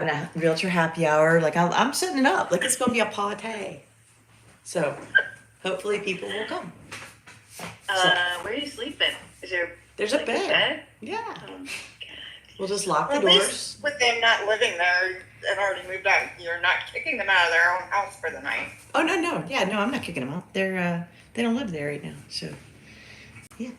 having a realtor happy hour. Like I'm setting it up. Like it's gonna be a party. So hopefully people will come. So Where are you sleeping? Is there there's a like bed. Yeah. Oh my god. We'll just lock Well, the at doors. least with them not living there and already moved out, you're not kicking them out of their own house for the night. Oh no. Yeah, no, I'm not kicking them out. They don't live there right now. So yeah.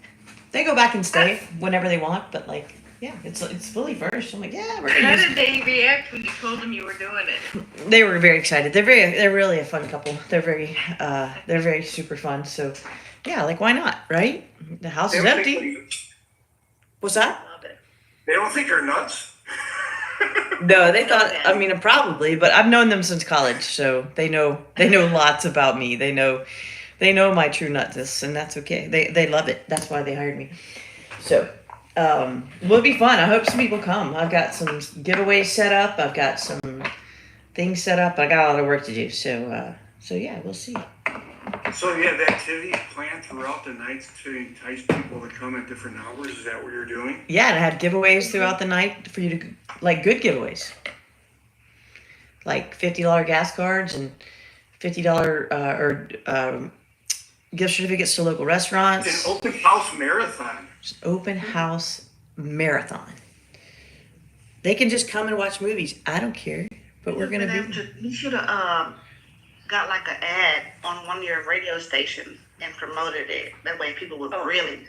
They go back and stay whenever they want, but like yeah, it's fully furnished. I'm like, yeah, we're How gonna use did they react when you told them you were doing it? They were very excited. They're really a fun couple. They're very super fun. So yeah, like why not, right? The house They is don't empty. think, What's that? Love it. they don't think you're nuts. No, they thought. I mean, probably, but I've known them since college, so they know lots about me. They know my true nutness, and that's okay. They love it. That's why they hired me. So it'll be fun. I hope some people come. I've got some giveaways set up. I've got some things set up. I got a lot of work to do. So yeah, we'll see. So you have activities planned throughout the nights to entice people to come at different hours. Is that what you're doing? Yeah, and I had giveaways throughout the night for you to, like, good giveaways. Like $50 gas cards and $50 gift certificates to local restaurants. It's an open house marathon. Open house marathon. They can just come and watch movies. I don't care, but we're gonna be. You should have got like an ad on one of your radio stations and promoted it. That way people would really,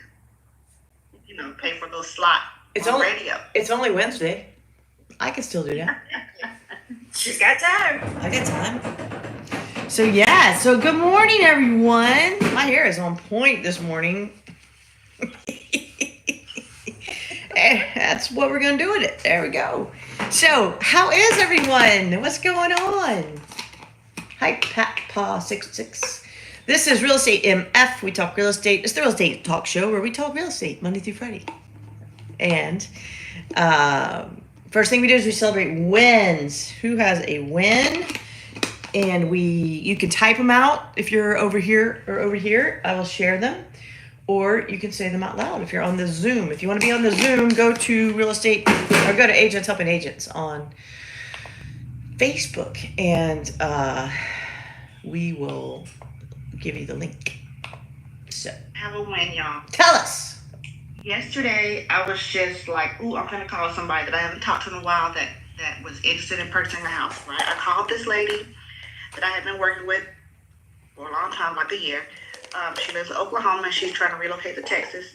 pay for those slots on radio. It's only Wednesday. I can still do that. She's got time. I got time. So yeah. So good morning, everyone. My hair is on point this morning. That's what we're gonna do with it. There we go. So how is everyone? What's going on? Hi, Pat Paw 66. This is Real Estate MF. We talk real estate. It's the real estate talk show where we talk real estate Monday through Friday. And first thing we do is we celebrate wins. Who has a win? And you can type them out if you're over here or over here. I will share them. Or you can say them out loud if you're on the Zoom. If you want to be on the Zoom, go to Real Estate or go to Agents Helping Agents on Facebook, and we will give you the link. So Have a win, y'all. tell us. Yesterday, I was just like, ooh, I'm gonna call somebody that I haven't talked to in a while that was interested in purchasing a house, right? I called this lady that I had been working with for a long time, like a year. She lives in Oklahoma, and she's trying to relocate to Texas,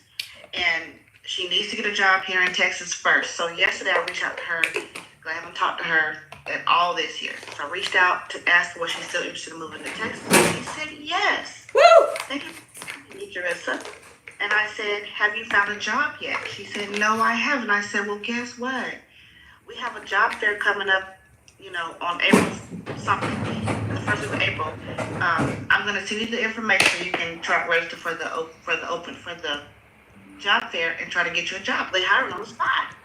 and she needs to get a job here in Texas first. So yesterday, I reached out to her, because I haven't talked to her at all this year. So I reached out to ask her was she still interested in moving to Texas. She said yes. Woo! Thank you, Jerissa. And I said, have you found a job yet? She said, no, I haven't. I said, well, guess what? We have a job fair coming up, on April something, the first week of April. I'm going to send you the information so you can try to register for the job fair and try to get you a job. They hire on the spot.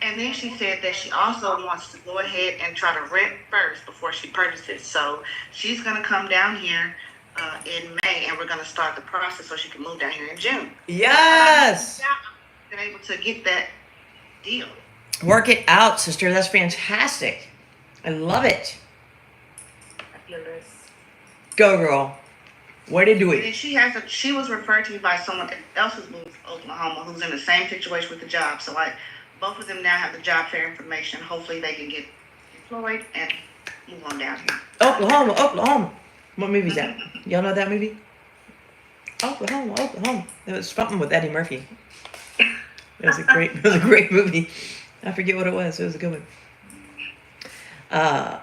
And then she said that she also wants to go ahead and try to rent first before she purchases. So she's going to come down here in May, and we're going to start the process so she can move down here in June. Yes. I've been able to get that deal. Work it out, sister. That's fantastic. I love it. Go, girl. Way to do And it. then she was referred to me by someone else who's moved to Oklahoma who's in the same situation with the job. So both of them now have the job fair information. Hopefully they can get employed and move on down here. Oklahoma. What movie is that? Y'all know that movie? Oklahoma. It was something with Eddie Murphy. It was a great movie. I forget what it was. It was a good one.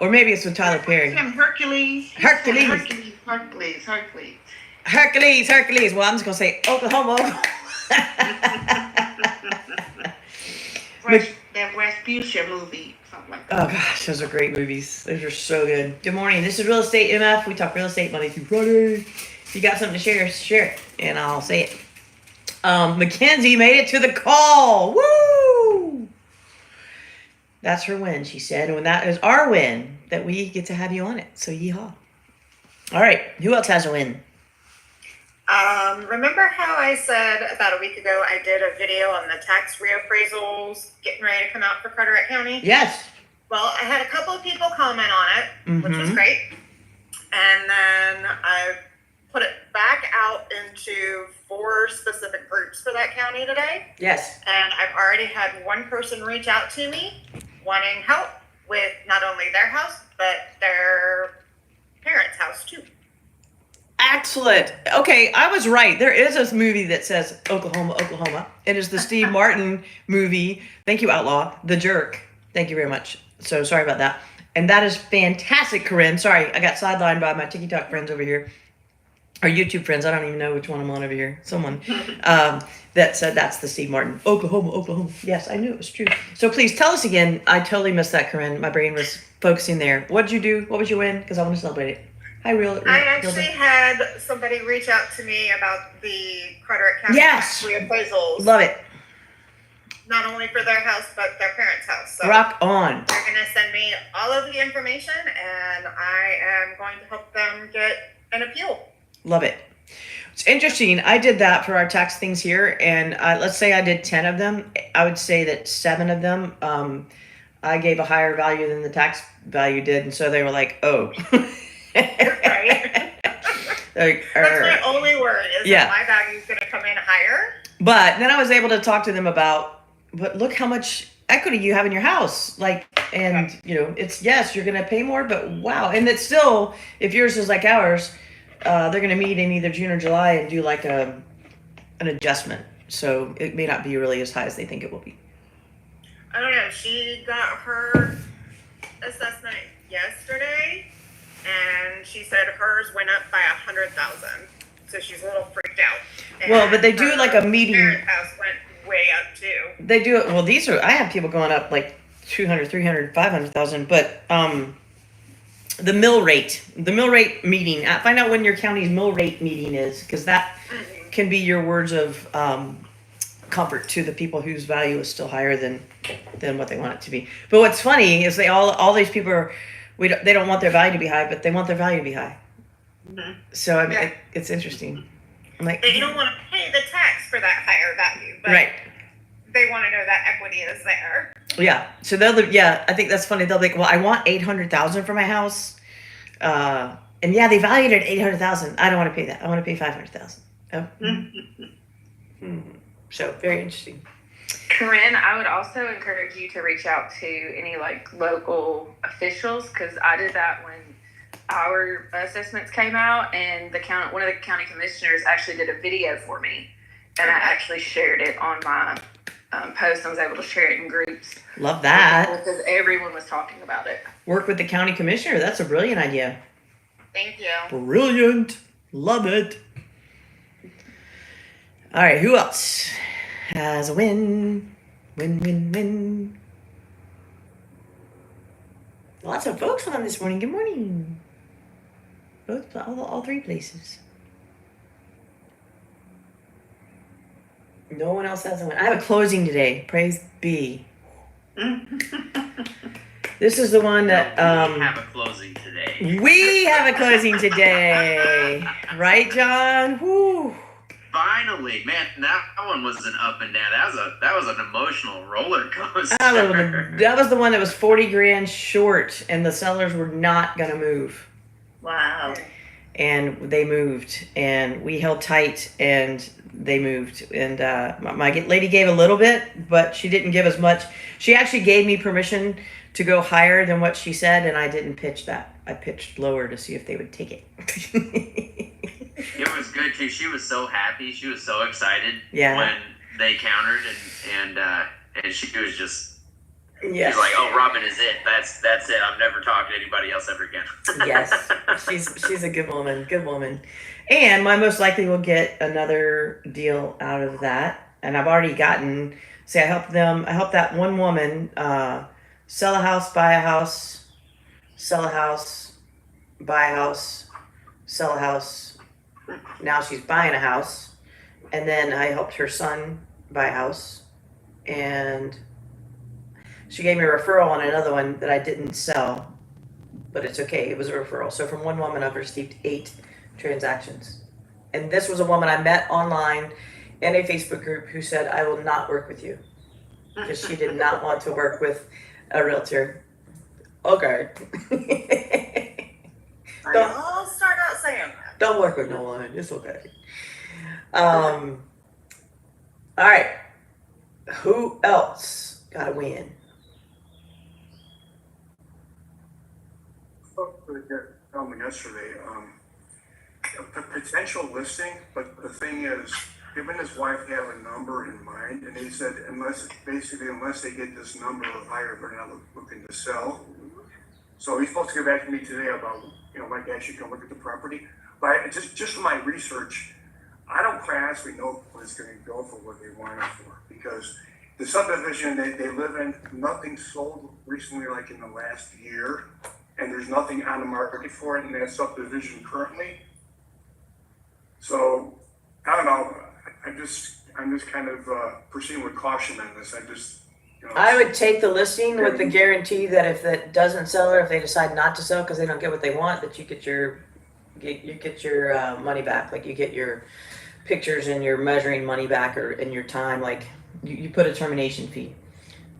Or maybe it's with Tyler Perry. Hercules. Well, I'm just gonna say Oklahoma. That Rasputia movie, something like that. Oh gosh, those are great movies. Those are so good. Good morning. This is Real Estate MF. We talk real estate Monday through Friday. If you got something to share it, and I'll say it. Mackenzie made it to the call. Woo! That's her win, she said. And that is our win, that we get to have you on it. So yeehaw. All right. Who else has a win? Remember how I said about a week ago I did a video on the tax reappraisals getting ready to come out for Carteret County? Yes. Well, I had a couple of people comment on it, which was Mhm. great. And then I put it back out into 4 specific groups for that county today. Yes. And I've already had one person reach out to me wanting help with not only their house, but their parents' house too. Excellent. Okay, I was right. There is a movie that says Oklahoma, Oklahoma. It is the Steve Martin movie. Thank you, Outlaw. The Jerk. Thank you very much. So sorry about that. And that is fantastic, Corinne. Sorry, I got sidelined by my TikTok friends over here. Or YouTube friends. I don't even know which one I'm on over here. Someone that said that's the Steve Martin. Oklahoma, Oklahoma. Yes, I knew it was true. So please tell us again. I totally missed that, Corinne. My brain was focusing there. What did you do? What was your win? Because I want to celebrate it. Hi, I actually had somebody reach out to me about the Carteret County Yes. reappraisals. Love it. Not only for their house, but their parents' house. So Rock on. they're going to send me all of the information, and I am going to help them get an appeal. Love it. It's interesting. I did that for our tax things here, and let's say I did 10 of them. I would say that 7 of them I gave a higher value than the tax value did, and so they were like, "Oh." Right? Like, That's my only worry is Yeah. that my value is going to come in higher. But then I was able to talk to them about, but look how much equity you have in your house. Like, and you know, it's yes, you're going to pay more, but wow. And it's still, if yours is like ours, they're going to meet in either June or July and do like an adjustment. So it may not be really as high as they think it will be. I don't know. She got her assessment yesterday, and she said hers went up by 100,000. So she's a little freaked out. And Well, but they do like a meeting. parent house went way up too. They do it. Well, I have people going up like 200, 300, 500,000, but the mill rate meeting, find out when your county's mill rate meeting is, because that can be your words of comfort to the people whose value is still higher than what they want it to be. But what's funny is all these people are, they don't want their value to be high, but they want their value to be high. Mhm. So I mean, Yeah. it's interesting. I'm like, They don't want to pay the tax for that higher value, but right. they want to know that equity is there. Yeah. So I think that's funny. They'll be like, well, I want 800,000 for my house. And yeah, they valued it at 800,000. I don't want to pay that. I want to pay 500,000. Oh. So very interesting. Corinne, I would also encourage you to reach out to any like local officials, because I did that when our assessments came out, and one of the county commissioners actually did a video for me, and I actually shared it on my post. I was able to share it in groups. Love that. Because everyone was talking about it. Work with the county commissioner. That's a brilliant idea. Thank you. Brilliant. Love it. All right. Who else has a win? Win. Lots of folks on this morning. Good morning. Both, all 3 places. No one else has a win. I have a closing today. Praise be. This is the one that we have a closing today. we have a closing today, right, John? Whew. Finally, man, that one was an up and down. That was an emotional roller coaster. That was the one that was 40 grand short, and the sellers were not gonna move, Wow. and they moved, and we held tight, and they moved, and my lady gave a little bit, but she didn't give as much. She actually gave me permission to go higher than what she said, and I didn't pitch that. I pitched lower to see if they would take it. It was good too. She was so happy. She was so excited Yeah. when they countered, and she was just Yes. she's like, "Oh, Robin is it. That's it. I'm never talking to anybody else ever again." Yes, she's a good woman, and I most likely will get another deal out of that. And I've already gotten. See, I helped that one woman sell a house, buy a house, sell a house, buy a house, sell a house. Now she's buying a house, and then I helped her son buy a house, and she gave me a referral on another one that I didn't sell. But it's okay. It was a referral. So from one woman, I've received 8 transactions. And this was a woman I met online in a Facebook group who said, I will not work with you. Because she did not want to work with a realtor. Okay. I'll start out saying that. Don't work with no one. It's okay. All right. Who else got a win? Spoke with the gentleman yesterday, a potential listing, but the thing is, him and his wife have a number in mind, and he said unless they get this number or higher, they're not looking to sell. So he's supposed to get back to me today about, like actually come look at the property. But just from my research, I don't quite honestly know what it's gonna go for, what they want it for, because the subdivision they live in, nothing sold recently, like in the last year, and there's nothing on the market for it in that subdivision currently. So, I don't know, I'm just kind of proceeding with caution on this. I would take the listing with the guarantee that if it doesn't sell, or if they decide not to sell because they don't get what they want, that you get your money back. Like you get your pictures and your measuring money back, or in your time. Like you put a termination fee,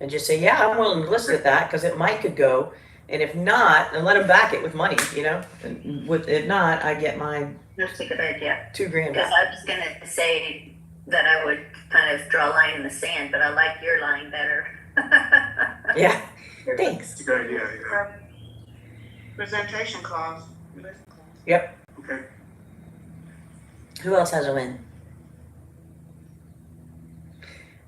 and just say, yeah, I'm willing to list it at that because it could go. And if not, then let them back it with money. And if not, I get my That's a good idea. $2,000 Because back. I was gonna say that I would kind of draw a line in the sand, but I like your line better. Yeah. Thanks. It's a good idea, yeah. Presentation clause. Yep. Okay. Who else has a win?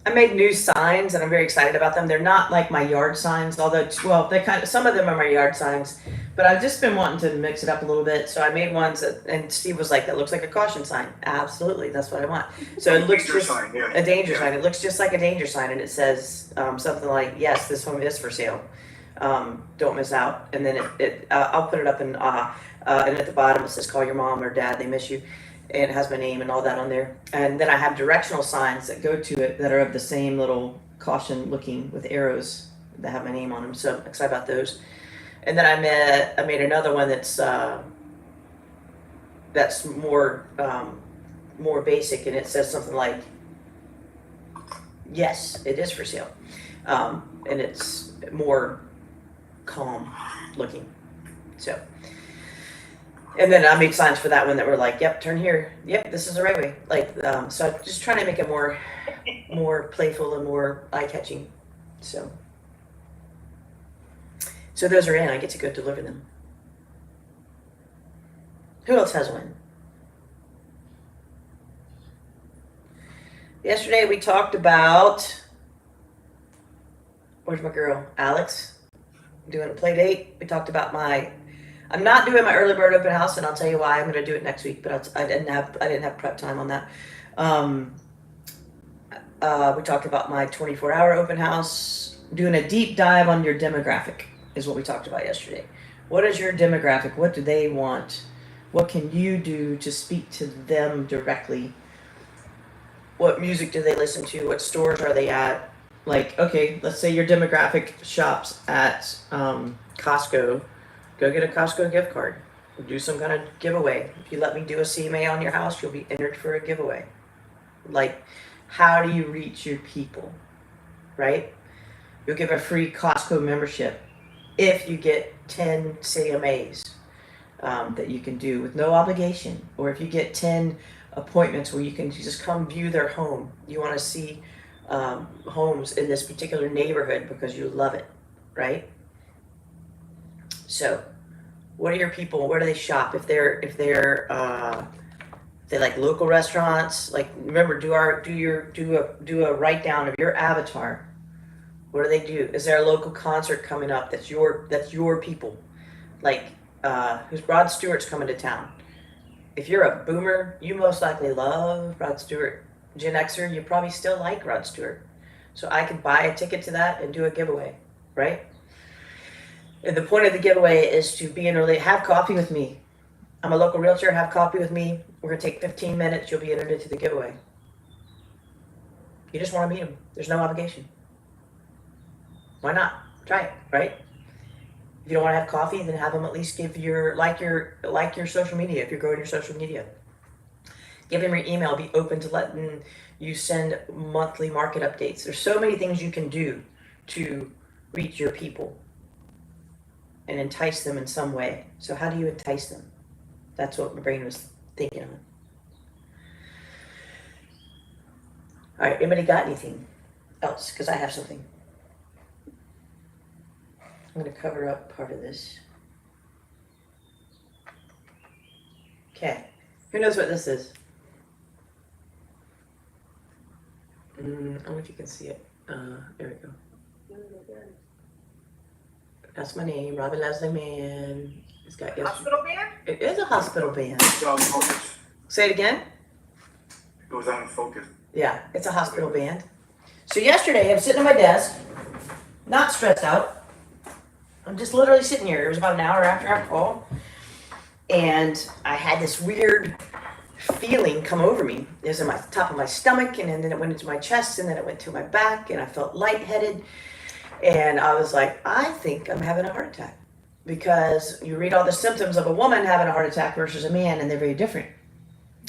I made new signs and I'm very excited about them. They're not like my yard signs, although, some of them are my yard signs, but I've just been wanting to mix it up a little bit. So I made ones and Steve was like, that looks like a caution sign. Absolutely. That's what I want. So it looks Danger just sign, yeah. a danger sign. It looks just like a danger sign, and it says something like, yes, this home is for sale. Don't miss out. And then I'll put it up and at the bottom it says, call your mom or dad, they miss you. And it has my name and all that on there. And then I have directional signs that go to it that are of the same little caution looking with arrows that have my name on them. So I'm excited about those. And then I made another one that's more basic, and it says something like, yes, it is for sale. And it's more calm looking. So. And then I made signs for that one that were like, yep, turn here. Yep, this is the right way. Like, so I'm just trying to make it more playful and more eye-catching. So those are in. I get to go deliver them. Who else has one? Yesterday we talked about, where's my girl? Alex, doing a play date. We talked about I'm not doing my early bird open house, and I'll tell you why. I'm going to do it next week, but I didn't have prep time on that. We talked about my 24-hour open house, doing a deep dive on your demographic is what we talked about yesterday. What is your demographic? What do they want? What can you do to speak to them directly? What music do they listen to? What stores are they at? Like, okay, let's say your demographic shops at Costco. Go get a Costco gift card. Do some kind of giveaway. If you let me do a CMA on your house, you'll be entered for a giveaway. Like, how do you reach your people, right? You'll give a free Costco membership if you get 10 CMAs that you can do with no obligation. Or if you get 10 appointments where you can just come view their home. You want to see homes in this particular neighborhood because you love it, right? So, what are your people? Where do they shop? If they like local restaurants, like remember, do a write down of your avatar. What do they do? Is there a local concert coming up that's your people? Like, who's Rod Stewart's coming to town? If you're a boomer, you most likely love Rod Stewart. Gen Xer, you probably still like Rod Stewart. So I could buy a ticket to that and do a giveaway, right? And the point of the giveaway is to be in have coffee with me. I'm a local realtor, have coffee with me. We're gonna take 15 minutes, you'll be entered into the giveaway. You just wanna meet them. There's no obligation. Why not? Try it, right? If you don't wanna have coffee, then have them at least give your social media, if you're growing your social media. Give them your email, be open to letting you send monthly market updates. There's so many things you can do to reach your people. and entice them in some way. So how do you entice them? That's what my brain was thinking of. All right, anybody got anything else? Because I have something. I'm going to cover up part of this. Okay. Who knows what this is? I don't know if you can see it. There we go. That's my name, Robin Leslie Mann. It's got Hospital band? It is a hospital band. It's on focus. Say it again. It goes on focus. Yeah, it's a hospital band. So yesterday, I'm sitting at my desk, not stressed out. I'm just literally sitting here. It was about an hour after our call, and I had this weird feeling come over me. It was in my top of my stomach, and then it went into my chest, and then it went to my back, and I felt lightheaded. And I was like, I think I'm having a heart attack, because you read all the symptoms of a woman having a heart attack versus a man, and they're very different.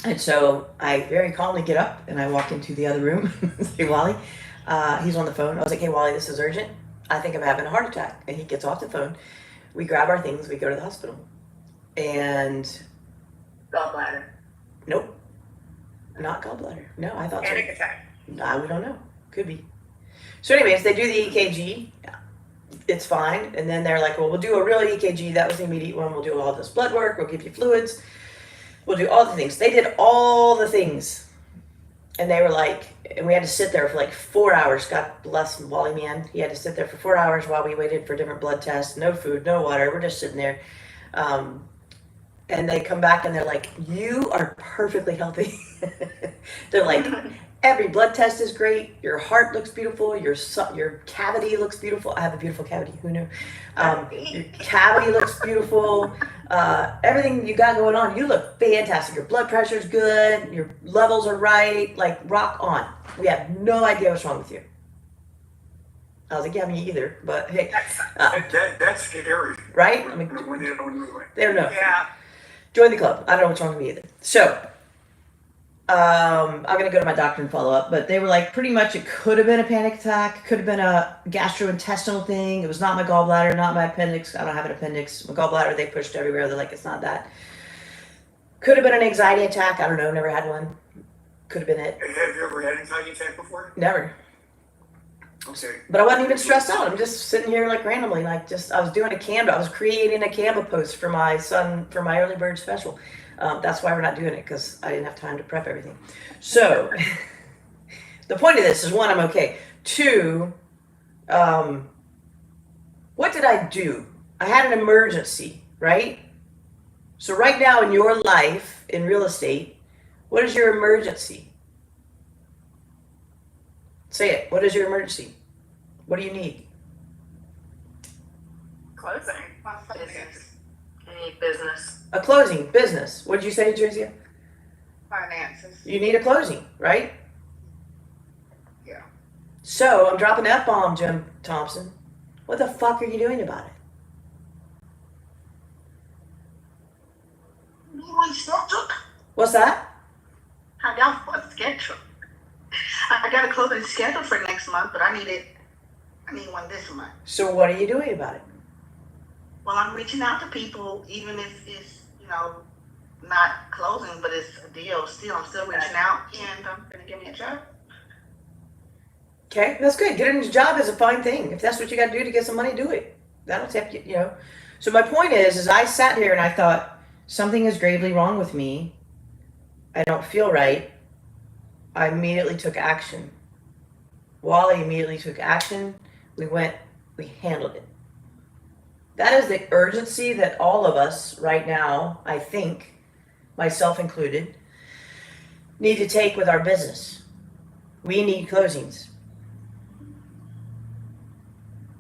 And so I very calmly get up and I walk into the other room. Hey, Wally, he's on the phone. I was like, hey, Wally, this is urgent. I think I'm having a heart attack. And he gets off the phone. We grab our things. We go to the hospital. And Gallbladder. nope, not gallbladder. No, I thought so. Panic attack. Nah, we don't know. Could be. So anyways, they do the EKG. It's fine. And then they're like, well, we'll do a real EKG. That was the immediate one. We'll do all this blood work. We'll give you fluids. We'll do all the things. They did all the things. And they were like, and we had to sit there for like 4 hours. God bless Wally Man. He had to sit there for 4 hours while we waited for different blood tests. No food, no water. We're just sitting there. And they come back and they're like, you are perfectly healthy. They're like, every blood test is great. Your heart looks beautiful. Your cavity looks beautiful. I have a beautiful cavity. Who knew? Your cavity looks beautiful. Everything you got going on, you look fantastic. Your blood pressure's good. Your levels are right. Like rock on. We have no idea what's wrong with you. I was like, yeah, me either. But hey, That's scary. right? I mean, When they don't know. they don't know. Yeah. Join the club. I don't know what's wrong with me either. So, I'm gonna go to my doctor and follow up. But they were like, pretty much, it could have been a panic attack, could have been a gastrointestinal thing. It was not my gallbladder, not my appendix. I don't have an appendix. My gallbladder, they pushed everywhere. They're like, it's not that. Could have been an anxiety attack. I don't know. Never had one. Could have been it. Have you ever had an anxiety attack before? Never. Okay. But I wasn't even stressed out. I'm just sitting here like randomly, like just I was doing a Canva. I was creating a Canva post for my son for my early bird special. That's why we're not doing it, because I didn't have time to prep everything. So the point of this is, one, I'm okay. Two, what did I do? I had an emergency, right? So right now in your life in real estate, what is your emergency? Say it. What is your emergency? What do you need? Closing. Business. Any business. A closing, business. What did you say, Josiah? Finances. You need a closing, right? Yeah. So I'm dropping that bomb, Jim Thompson. What the fuck are you doing about it? One schedule. What's that? I got one schedule. I got a closing schedule for next month, but I need one this month. So what are you doing about it? Well, I'm reaching out to people, even if it's, not closing, but it's a deal. Still, I'm still reaching out, and I'm gonna give me a job. Okay, that's good. Getting a job is a fine thing. If that's what you got to do to get some money, do it. That'll take you, So my point is I sat here and I thought, something is gravely wrong with me. I don't feel right. I immediately took action. Wally immediately took action. We handled it. That is the urgency that all of us right now, I think, myself included, need to take with our business. We need closings.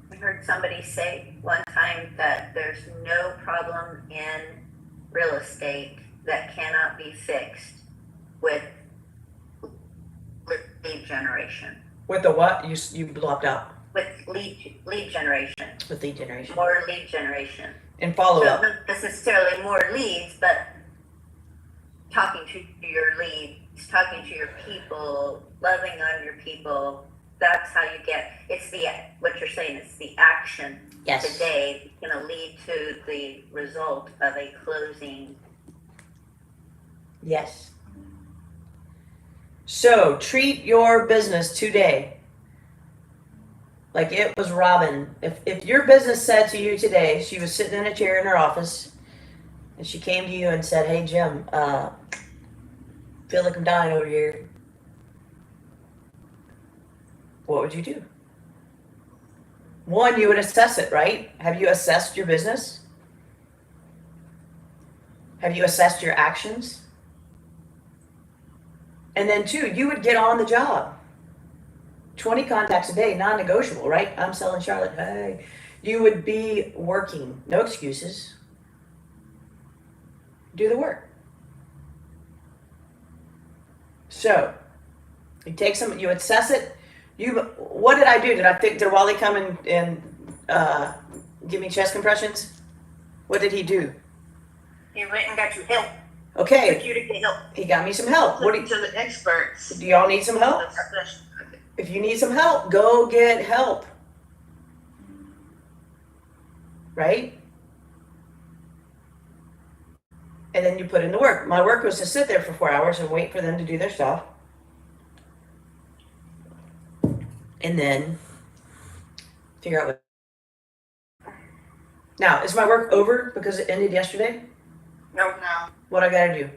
I heard somebody say one time that there's no problem in real estate that cannot be fixed with lead generation. With the what? You blocked out. With lead generation. With lead generation. More lead generation. And follow So up. not necessarily more leads, but talking to your leads, talking to your people, loving on your people, that's how you get, it's the, what you're saying, it's the action Yes. today gonna lead to the result of a closing. Yes. So treat your business today like it was Robin. If your business said to you today, she was sitting in a chair in her office, and she came to you and said, "Hey Jim, feel like I'm dying over here." What would you do? One, you would assess it, right? Have you assessed your business? Have you assessed your actions? And then two, you would get on the job. 20 contacts a day, non-negotiable, right? I'm selling Charlotte. Hey, you would be working. No excuses. Do the work. So, you take some, you assess it. What did I do? Did Wally come and give me chest compressions? What did he do? He went and got you help. Okay, Took you to get help. he got me some help. Look to the experts. Do y'all need some help? If you need some help, go get help. Right? And then you put in the work. My work was to sit there for 4 hours and wait for them to do their stuff. And then figure out what. Now, is my work over because it ended yesterday? No. What I gotta do?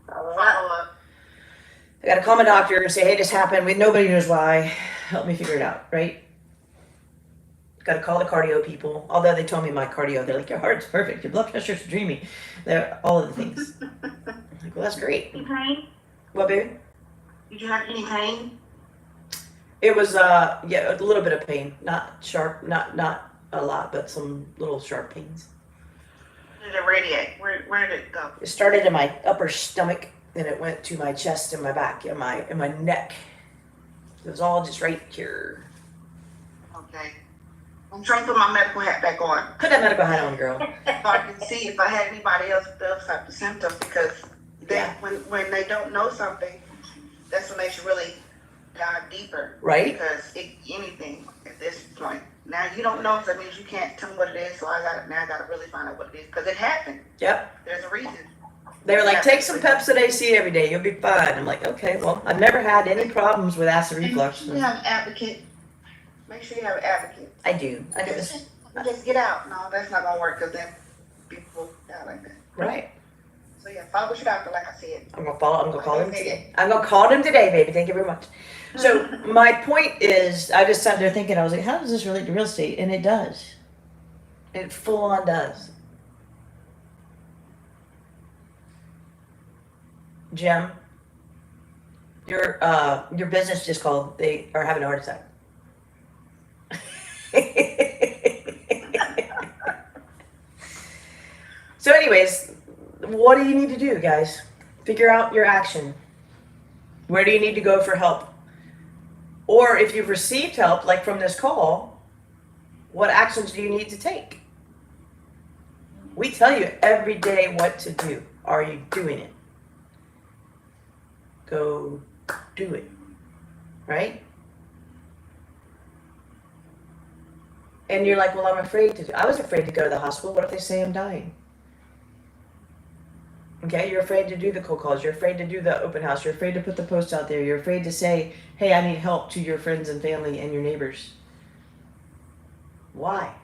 Follow up. Follow up. I gotta call my doctor and say, hey, this happened. Nobody knows why. Help me figure it out, right? Gotta call the cardio people. Although they told me my cardio, they're like, your heart's perfect. Your blood pressure's dreamy. They're all of the things. I'm like, well, that's great. Any pain? What, baby? Did you have any pain? It was, yeah, a little bit of pain. Not sharp, not a lot, but some little sharp pains. Where did it radiate? Where did it go? It started in my upper stomach, then it went to my chest and my back and my neck. It was all just right here. Okay. I'm trying to put my medical hat back on Put that medical hat on, girl. so I can see if I had anybody else with those type of symptoms, because they, Yeah. when they don't know something, that's when they should really dive deeper. Right? Because anything at this point. Now you don't know, so that means you can't tell me what it is, so I gotta really find out what it is. Because it happened. Yep. There's a reason. They were like, take some Pepsid AC every day. You'll be fine. I'm like, okay, well, I've never had any problems with acid reflux. You have an advocate. Make sure you have an advocate. I do. Just get out. No, that's not gonna work, because then people die like that. Right. So yeah, follow with your doctor, like I said. I'm gonna call him today. I'm gonna call him today, baby. Thank you very much. So my point is, I just sat there thinking, I was like, how does this relate to real estate? And it does. It full on does. Jim, your business just called. They are having a heart attack. So anyways, what do you need to do, guys? Figure out your action. Where do you need to go for help? Or if you've received help, like from this call, what actions do you need to take? We tell you every day what to do. Are you doing it? Go do it. Right? And you're like, well, I'm afraid to do. I was afraid to go to the hospital. What if they say I'm dying? Okay, you're afraid to do the cold calls. You're afraid to do the open house. You're afraid to put the post out there. You're afraid to say, hey, I need help to your friends and family and your neighbors. Why?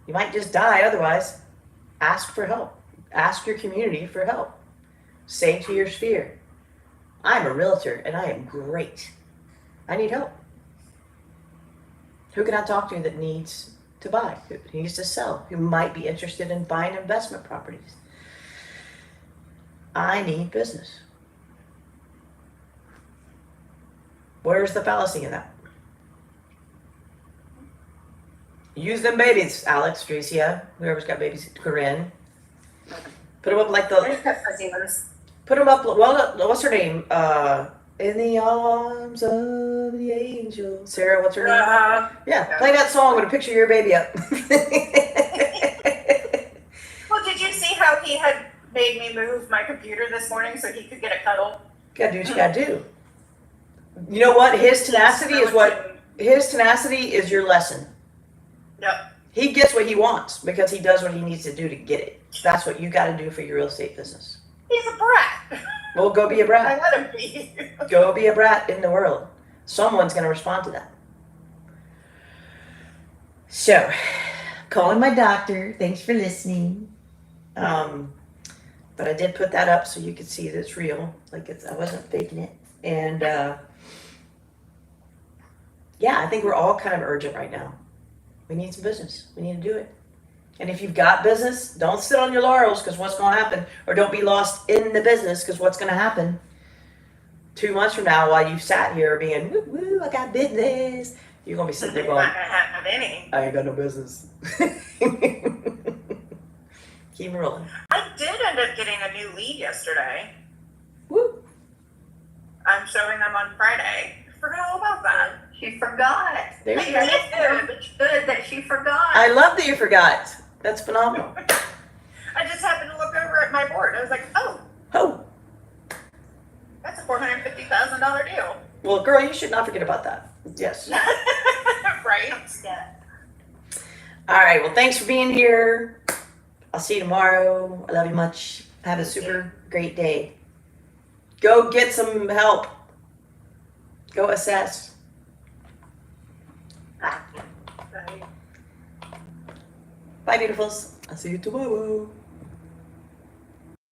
You might just die otherwise. Ask for help. Ask your community for help. Say to your sphere, I'm a realtor and I am great. I need help. Who can I talk to that needs to buy, who needs to sell, who might be interested in buying investment properties? I need business. Where's the fallacy in that? Use them babies, Alex, Tricia, whoever's got babies, Corinne. Put them up like the. Put them up. Well, what's her name? In the arms of the angel. Sarah, what's her name? Yeah, play that song with a picture of your baby up. Well, did you see how he had made me move my computer this morning so he could get a cuddle? Gotta do what you gotta do. You know what? His tenacity is your lesson. Yep. He gets what he wants because he does what he needs to do to get it. That's what you got to do for your real estate business. He's a brat. Well, go be a I brat. let him be. Go be a brat in the world. Someone's going to respond to that. So, calling my doctor. Thanks for listening. But I did put that up so you could see that it's real. Like I wasn't faking it. And yeah, I think we're all kind of urgent right now. We need some business. We need to do it. And if you've got business, don't sit on your laurels because what's going to happen, or don't be lost in the business because what's going to happen 2 months from now while you've sat here being, woo, woo, I got business. You're going to be sitting there You're going, not gonna have any. I ain't got no business. Keep rolling. I did end up getting a new lead yesterday. Woo. I'm showing them on Friday. Forgot all about that. She forgot. There you It's go. good that she forgot. I love that you forgot. That's phenomenal. I just happened to look over at my board. I was like, oh, Oh, that's a $450,000 deal. well, girl, you should not forget about that. Yes. Right? Yeah. All right. Well, thanks for being here. I'll see you tomorrow. I love you much. Have a super great day. Go get some help. Go assess. Right. Bye, beautifuls. I'll see you tomorrow.